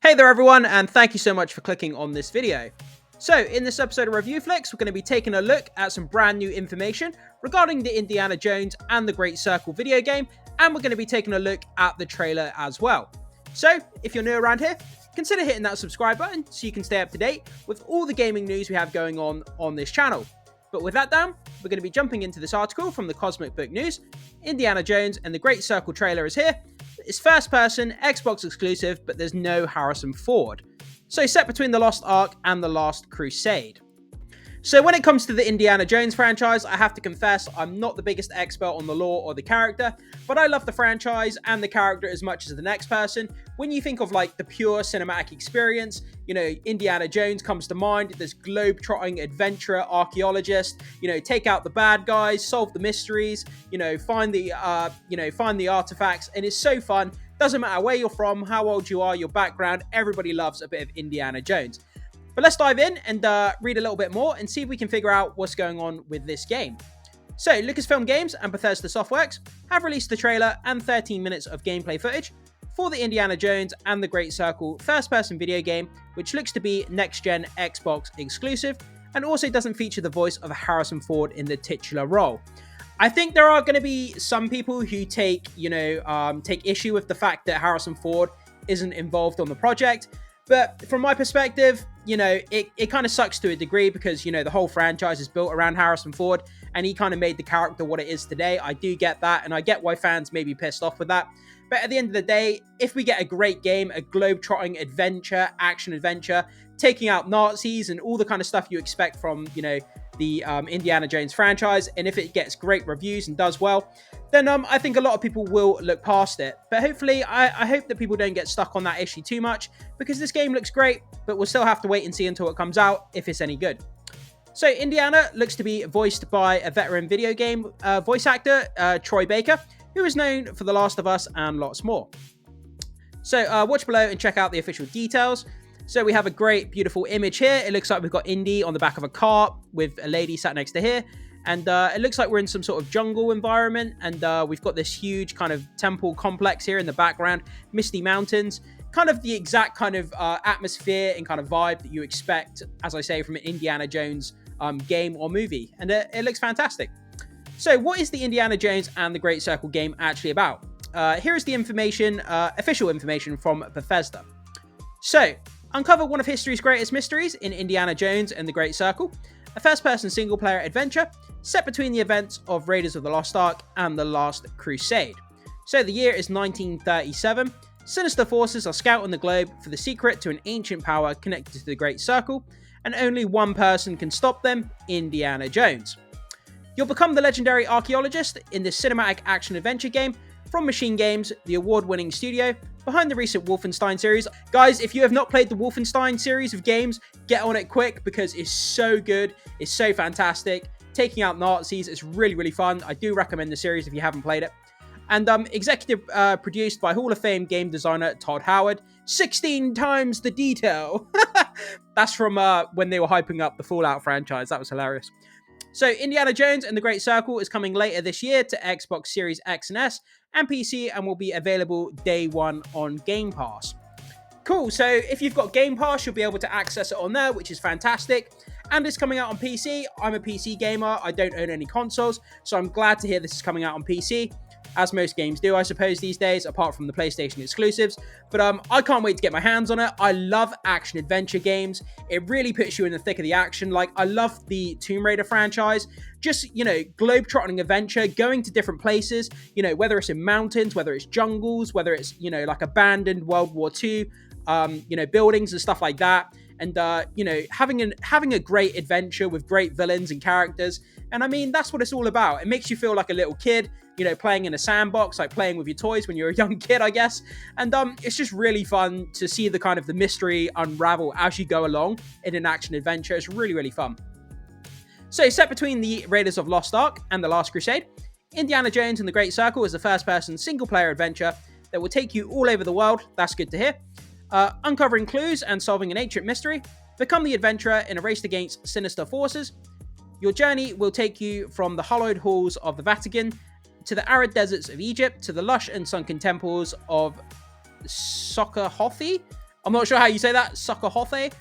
Hey there everyone, and thank you so much for clicking on this video. So in this episode of Review Flicks, we're going to be taking a look at some brand new information regarding the Indiana Jones and the Great Circle video game, and we're going to be taking a look at the trailer as well. So if you're new around here, consider hitting that subscribe button so you can stay up to date with all the gaming news we have going on this channel. But with that done, we're going to be jumping into this article from the Cosmic Book News. Indiana Jones and the Great Circle trailer is here. It's first person, Xbox exclusive, but there's no Harrison Ford. So set between The Lost Ark and The Last Crusade. So when it comes to the Indiana Jones franchise, I have to confess I'm not the biggest expert on the lore or the character, but I love the franchise and the character as much as the next person. When you think of like the pure cinematic experience, you know, Indiana Jones comes to mind, this globe-trotting adventurer, archaeologist, you know, take out the bad guys, solve the mysteries, you know, find the artifacts, and it's so fun. Doesn't matter where you're from, how old you are, your background, everybody loves a bit of Indiana Jones. But let's dive in and read a little bit more and see if we can figure out what's going on with this game. So, Lucasfilm Games and Bethesda Softworks have released the trailer and 13 minutes of gameplay footage for the Indiana Jones and the Great Circle first-person video game, which looks to be next-gen Xbox exclusive, and also doesn't feature the voice of Harrison Ford in the titular role. I think there are going to be some people who take issue with the fact that Harrison Ford isn't involved on the project. But from my perspective, you know, it kind of sucks to a degree because, you know, the whole franchise is built around Harrison Ford and he kind of made the character what it is today. I do get that, and I get why fans may be pissed off with that. But at the end of the day, if we get a great game, a globe-trotting adventure, action-adventure, taking out Nazis and all the kind of stuff you expect from, you know, the Indiana Jones franchise, and if it gets great reviews and does well, then I think a lot of people will look past it. But hopefully, I hope that people don't get stuck on that issue too much, because this game looks great, but we'll still have to wait and see until it comes out, if it's any good. So Indiana looks to be voiced by a veteran video game voice actor, Troy Baker, who is known for The Last of Us and lots more. So watch below and check out the official details. So we have a great, beautiful image here. It looks like we've got Indy on the back of a cart with a lady sat next to here. And it looks like we're in some sort of jungle environment. And we've got this huge kind of temple complex here in the background. Misty mountains. Kind of the exact kind of atmosphere and kind of vibe that you expect, as I say, from an Indiana Jones game or movie. And it looks fantastic. So what is the Indiana Jones and the Great Circle game actually about? Here is the information, official information from Bethesda. So, uncover one of history's greatest mysteries in Indiana Jones and the Great Circle, a first-person single-player adventure set between the events of Raiders of the Lost Ark and the Last Crusade. So the year is 1937. Sinister forces are scouting the globe for the secret to an ancient power connected to the Great Circle, and only one person can stop them, Indiana Jones. You'll become the legendary archaeologist in this cinematic action-adventure game from Machine Games, the award-winning studio behind the recent Wolfenstein series. Guys, if you have not played the Wolfenstein series of games, get on it quick because it's so good. It's so fantastic. Taking out Nazis is really, really fun. I do recommend the series if you haven't played it. And executive produced by Hall of Fame game designer Todd Howard. 16 times the detail. That's from when they were hyping up the Fallout franchise. That was hilarious. So Indiana Jones and the Great Circle is coming later this year to Xbox Series X and S and PC, and will be available day one on Game Pass. Cool, so if you've got Game Pass, you'll be able to access it on there, which is fantastic. And it's coming out on PC. I'm a PC gamer. I don't own any consoles, so I'm glad to hear this is coming out on PC. As most games do, I suppose, these days, apart from the PlayStation exclusives. But I can't wait to get my hands on it. I love action-adventure games. It really puts you in the thick of the action. Like, I love the Tomb Raider franchise. Just, you know, globe-trotting adventure, going to different places, you know, whether it's in mountains, whether it's jungles, whether it's, you know, like abandoned World War II, you know, buildings and stuff like that. And, you know, having a great adventure with great villains and characters. And I mean, that's what it's all about. It makes you feel like a little kid, you know, playing in a sandbox, like playing with your toys when you're a young kid, I guess. And it's just really fun to see the kind of the mystery unravel as you go along in an action adventure. It's really, really fun. So set between the Raiders of Lost Ark and the Last Crusade, Indiana Jones and the Great Circle is a first-person single-player adventure that will take you all over the world. That's good to hear. Uncovering clues and solving an ancient mystery, become the adventurer in a race against sinister forces. Your journey will take you from the hallowed halls of the Vatican to the arid deserts of Egypt to the lush and sunken temples of Soccer Hothi. I'm not sure how you say that, Sakahothe,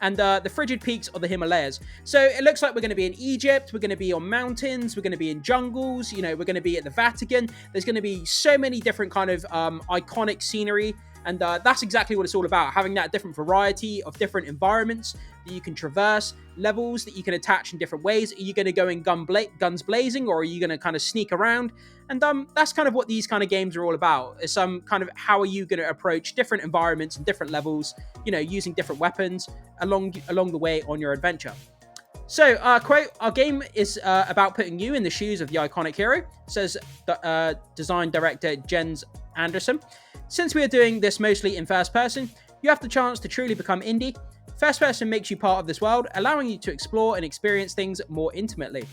and the frigid peaks of the Himalayas. So it looks like we're going to be in Egypt, we're going to be on mountains, we're going to be in jungles, we're going to be at the Vatican. There's going to be so many different kind of iconic scenery, and that's exactly what it's all about, having that different variety of different environments that you can traverse, levels that you can attach in different ways. Are you going to go in guns blazing, or are you going to kind of sneak around? And that's kind of what these kind of games are all about. Is kind of how are you going to approach different environments and different levels, using different weapons along the way on your adventure. So, quote, our game is about putting you in the shoes of the iconic hero, says the design director Jens Anderson. Since we are doing this mostly in first person, you have the chance to truly become indie. First person makes you part of this world, allowing you to explore and experience things more intimately.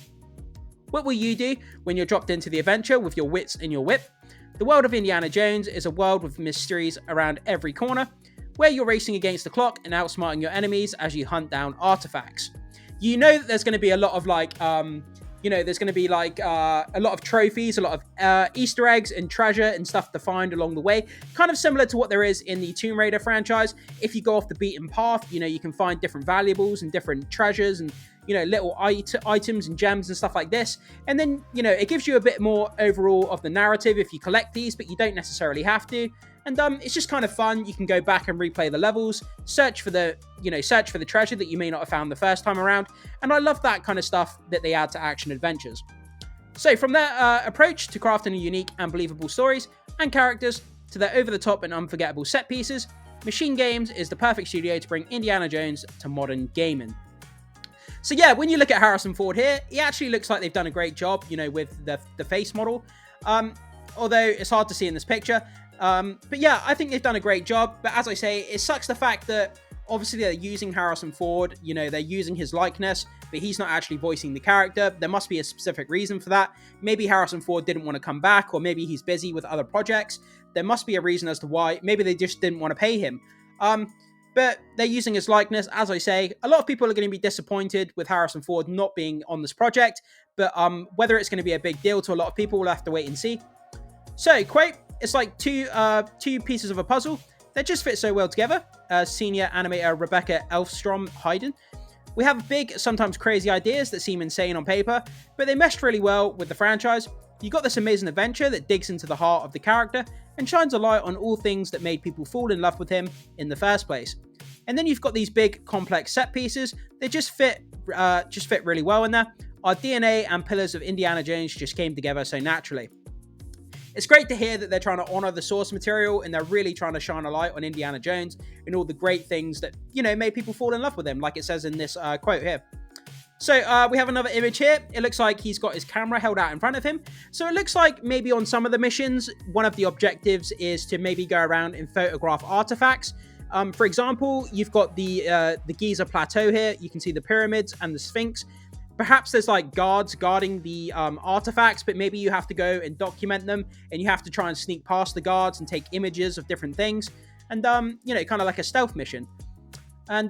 What will you do when you're dropped into the adventure with your wits and your whip? The world of Indiana Jones is a world with mysteries around every corner, where you're racing against the clock and outsmarting your enemies as you hunt down artifacts. You know that there's going to be a lot of there's going to be a lot of trophies, a lot of Easter eggs and treasure and stuff to find along the way. Kind of similar to what there is in the Tomb Raider franchise. If you go off the beaten path, you can find different valuables and different treasures and, little items and gems and stuff like this. And then, it gives you a bit more overall of the narrative if you collect these, but you don't necessarily have to. And it's just kind of fun. You can go back and replay the levels, search for the treasure that you may not have found the first time around. And I love that kind of stuff that they add to action adventures. So from their approach to crafting unique and believable stories and characters to their over-the-top and unforgettable set pieces, Machine Games is the perfect studio to bring Indiana Jones to modern gaming. So yeah, when you look at Harrison Ford here, he actually looks like they've done a great job, with the face model. Although it's hard to see in this picture. But yeah, I think they've done a great job. But as I say, it sucks the fact that obviously they're using Harrison Ford, they're using his likeness, but he's not actually voicing the character. There must be a specific reason for that. Maybe Harrison Ford didn't want to come back, or maybe he's busy with other projects. There must be a reason as to why. Maybe they just didn't want to pay him. But they're using his likeness. As I say, a lot of people are going to be disappointed with Harrison Ford not being on this project. But whether it's going to be a big deal to a lot of people, we'll have to wait and see. So, quote, it's like two pieces of a puzzle that just fit so well together. Senior animator Rebecca Elfstrom Hayden. We have big, sometimes crazy ideas that seem insane on paper, but they meshed really well with the franchise. You got this amazing adventure that digs into the heart of the character and shines a light on all things that made people fall in love with him in the first place. And then you've got these big, complex set pieces that just fit really well in there. Our DNA and pillars of Indiana Jones just came together so naturally. It's great to hear that they're trying to honor the source material and they're really trying to shine a light on Indiana Jones and all the great things that, made people fall in love with him, like it says in this quote here. So we have another image here. It looks like he's got his camera held out in front of him. So it looks like maybe on some of the missions, one of the objectives is to maybe go around and photograph artifacts. For example, you've got the Giza Plateau here. You can see the pyramids and the Sphinx. Perhaps there's guards guarding the artifacts, but maybe you have to go and document them, and you have to try and sneak past the guards and take images of different things, and kind of like a stealth mission. And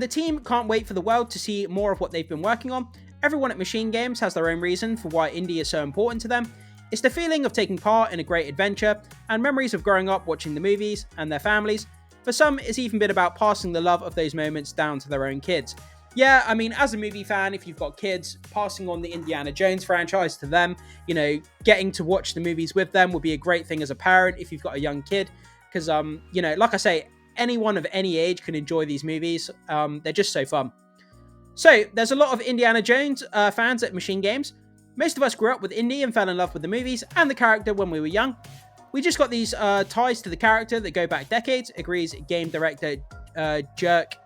the team can't wait for the world to see more of what they've been working on. Everyone at Machine Games has their own reason for why indie is so important to them. It's the feeling of taking part in a great adventure, and memories of growing up watching the movies and their families. For some, it's even been about passing the love of those moments down to their own kids. Yeah, I mean, as a movie fan, if you've got kids, passing on the Indiana Jones franchise to them, getting to watch the movies with them would be a great thing as a parent if you've got a young kid. Because, like I say, anyone of any age can enjoy these movies. They're just so fun. So, there's a lot of Indiana Jones fans at Machine Games. Most of us grew up with Indy and fell in love with the movies and the character when we were young. We just got these ties to the character that go back decades, agrees game director Jerk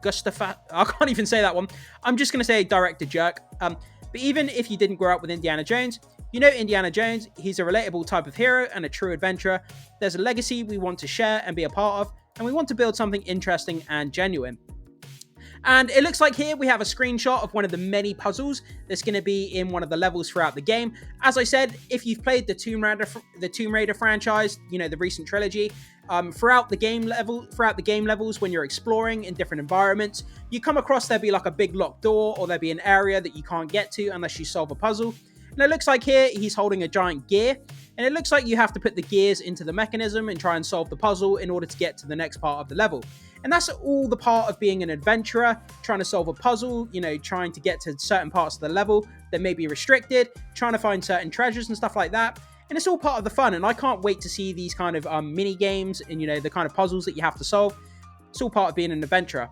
Gustafa. I can't even say that one. I'm just going to say director Jerk. But even if you didn't grow up with Indiana Jones, Indiana Jones, he's a relatable type of hero and a true adventurer. There's a legacy we want to share and be a part of, and we want to build something interesting and genuine. And it looks like here we have a screenshot of one of the many puzzles that's going to be in one of the levels throughout the game. As I said, if you've played the Tomb Raider franchise, the recent trilogy, throughout the game levels, when you're exploring in different environments, you come across there'll be like a big locked door, or there'll be an area that you can't get to unless you solve a puzzle. And it looks like here he's holding a giant gear, and it looks like you have to put the gears into the mechanism and try and solve the puzzle in order to get to the next part of the level. And that's all the part of being an adventurer, trying to solve a puzzle, trying to get to certain parts of the level that may be restricted, trying to find certain treasures and stuff like that. And it's all part of the fun, and I can't wait to see these kind of mini games and, the kind of puzzles that you have to solve. It's all part of being an adventurer.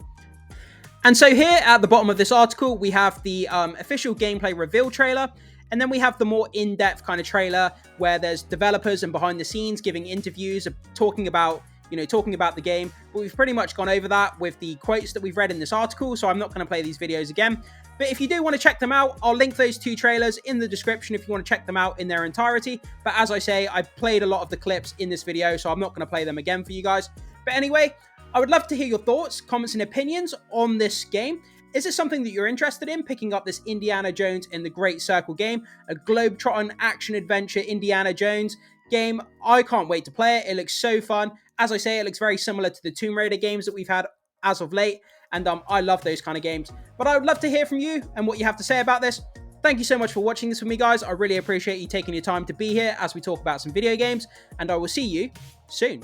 And so here at the bottom of this article, we have the official gameplay reveal trailer, and then we have the more in-depth kind of trailer where there's developers and behind the scenes giving interviews, talking about the game. But we've pretty much gone over that with the quotes that we've read in this article, so I'm not going to play these videos again. But if you do want to check them out, I'll link those 2 trailers in the description if you want to check them out in their entirety. But as I say, I played a lot of the clips in this video, so I'm not going to play them again for you guys. But anyway, I would love to hear your thoughts, comments, and opinions on this game. Is this something that you're interested in, picking up this Indiana Jones in the Great Circle game, a globetrotting action-adventure Indiana Jones game? I can't wait to play it. It looks so fun. As I say, it looks very similar to the Tomb Raider games that we've had as of late, and I love those kind of games. But I would love to hear from you and what you have to say about this. Thank you so much for watching this with me, guys. I really appreciate you taking your time to be here as we talk about some video games, and I will see you soon.